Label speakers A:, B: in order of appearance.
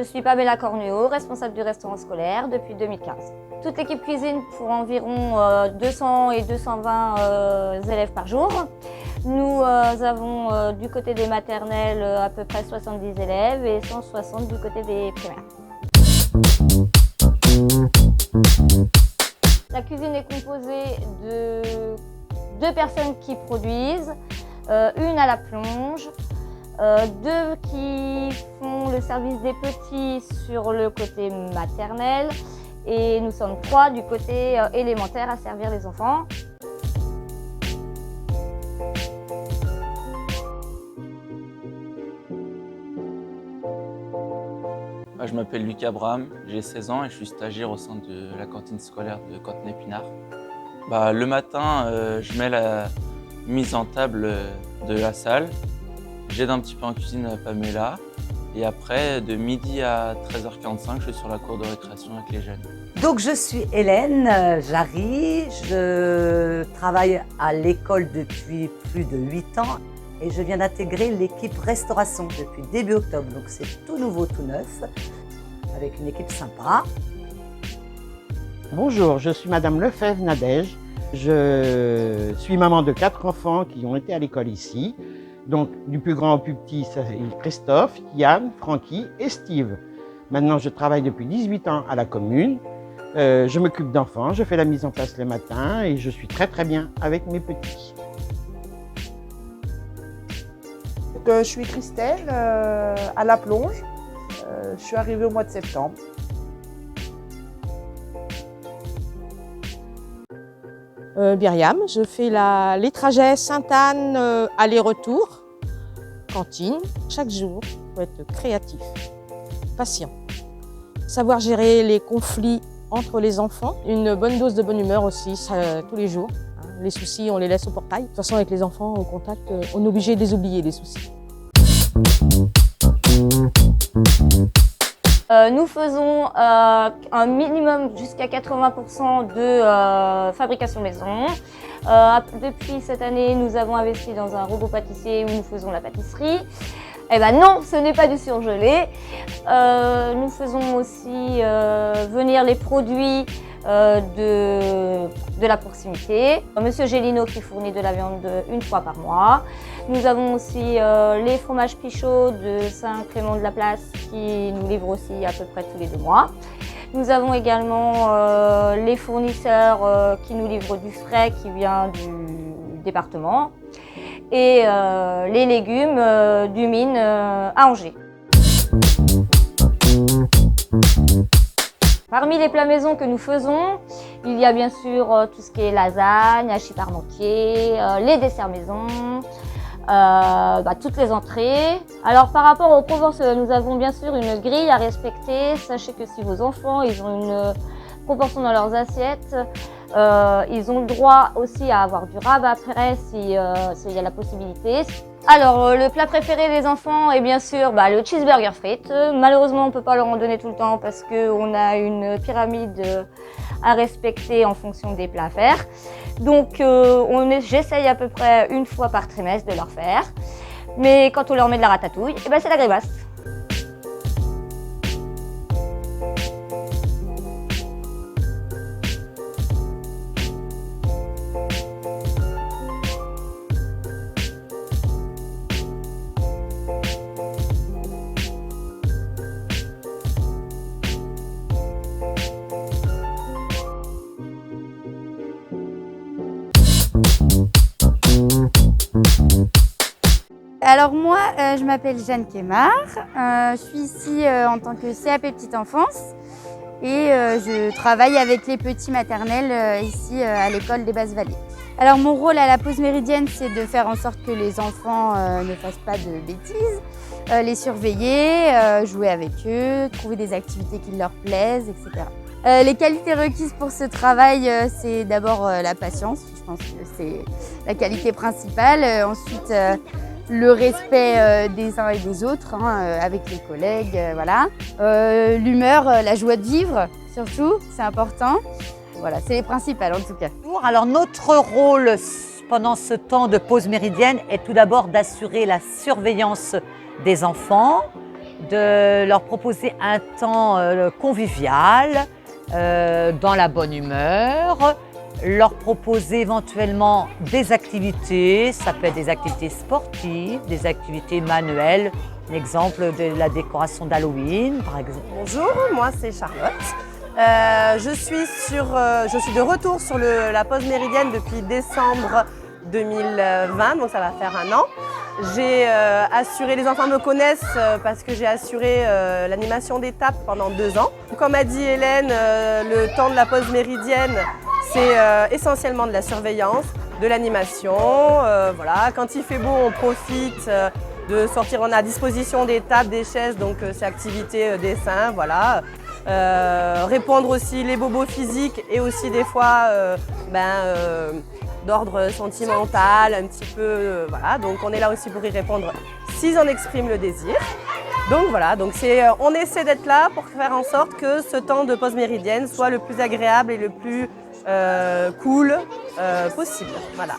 A: suis Pamela Cornuau, responsable du restaurant scolaire depuis 2015. Toute l'équipe cuisine pour environ 200 et 220 élèves par jour. Nous avons du côté des maternelles à peu près 70 élèves et 160 du côté des primaires. La cuisine est composée de 2 personnes qui produisent, une à la plonge, 2 qui font le service des petits sur le côté maternel et nous sommes 3 du côté élémentaire à servir les enfants.
B: Je m'appelle Lucas Abraham, j'ai 16 ans et je suis stagiaire au sein de la cantine scolaire de Cantenay-Pinard. Le matin, je mets la mise en table de la salle, j'aide un petit peu en cuisine à Pamela et après, de midi à 13h45, je suis sur la cour de récréation avec les jeunes.
C: Donc je suis Hélène Jarry, je travaille à l'école depuis plus de 8 ans et je viens d'intégrer l'équipe restauration depuis début octobre. Donc c'est tout nouveau, tout neuf, avec une équipe sympa.
D: Bonjour, je suis Madame Lefebvre Nadège. Je suis maman de 4 enfants qui ont été à l'école ici. Donc du plus grand au plus petit, c'est Christophe, Yann, Francky et Steve. Maintenant, je travaille depuis 18 ans à la commune. Je m'occupe d'enfants, je fais la mise en place le matin et je suis très bien avec mes petits.
E: Je suis Christelle, à la plonge. Je suis arrivée au mois de septembre.
F: Myriam, je fais les trajets Sainte-Anne aller-retour, cantine. Chaque jour, il faut être créatif, patient, savoir gérer les conflits entre les enfants, une bonne dose de bonne humeur aussi, tous les jours. Les soucis, on les laisse au portail. De toute façon, avec les enfants au contact, on est obligé de les oublier, les soucis.
A: Nous faisons un minimum jusqu'à 80% de fabrication maison. Depuis cette année, nous avons investi dans un robot pâtissier où nous faisons la pâtisserie. Eh ben non, ce n'est pas du surgelé. Nous faisons aussi venir les produits de la proximité. Monsieur Gélino qui fournit de la viande une fois par mois. Nous avons aussi les fromages Pichot de Saint-Clément-de-la-Place qui nous livrent aussi à peu près tous les 2 mois. Nous avons également les fournisseurs qui nous livrent du frais qui vient du département et les légumes du Mine à Angers. Parmi les plats maison que nous faisons, il y a bien sûr tout ce qui est lasagne, hachis parmentier, les desserts maison, toutes les entrées. Alors par rapport aux Provence, nous avons bien sûr une grille à respecter. Sachez que si vos enfants ils ont une proportion dans leurs assiettes, ils ont le droit aussi à avoir du rabat après s'il y a la possibilité. Alors, le plat préféré des enfants est bien sûr le cheeseburger frites. Malheureusement, on ne peut pas leur en donner tout le temps parce qu'on a une pyramide à respecter en fonction des plats à faire. Donc, j'essaye à peu près 1 fois par trimestre de leur faire. Mais quand on leur met de la ratatouille, c'est la grébasse.
G: Alors moi, je m'appelle Jeanne Kémar, je suis ici en tant que CAP Petite Enfance et je travaille avec les petits maternels ici à l'école des Basses-Vallées. Alors mon rôle à la pause méridienne, c'est de faire en sorte que les enfants ne fassent pas de bêtises, les surveiller, jouer avec eux, trouver des activités qui leur plaisent, etc. Les qualités requises pour ce travail, c'est d'abord la patience, je pense que c'est la qualité principale. Ensuite, le respect des uns et des autres, avec les collègues, voilà. L'humeur, la joie de vivre, surtout, c'est important. Voilà, c'est les principales en tout cas.
C: Alors notre rôle pendant ce temps de pause méridienne est tout d'abord d'assurer la surveillance des enfants, de leur proposer un temps convivial, dans la bonne humeur, leur proposer éventuellement des activités, ça peut être des activités sportives, des activités manuelles, un exemple de la décoration d'Halloween par exemple.
H: Bonjour, moi c'est Charlotte. Je suis de retour sur la pause méridienne depuis décembre 2020, donc ça va faire 1 an. J'ai assuré, les enfants me connaissent parce que j'ai assuré l'animation d'étape pendant 2 ans. Comme a dit Hélène, le temps de la pause méridienne, c'est essentiellement de la surveillance, de l'animation. Voilà. Quand il fait beau, on profite de sortir, on a à disposition des tables, des chaises, donc c'est activité dessin, voilà. Répondre aussi les bobos physiques et aussi des fois d'ordre sentimental, un petit peu, voilà. Donc on est là aussi pour y répondre s'ils en expriment le désir. Donc voilà, donc on essaie d'être là pour faire en sorte que ce temps de pause méridienne soit le plus agréable et le plus cool possible. Voilà.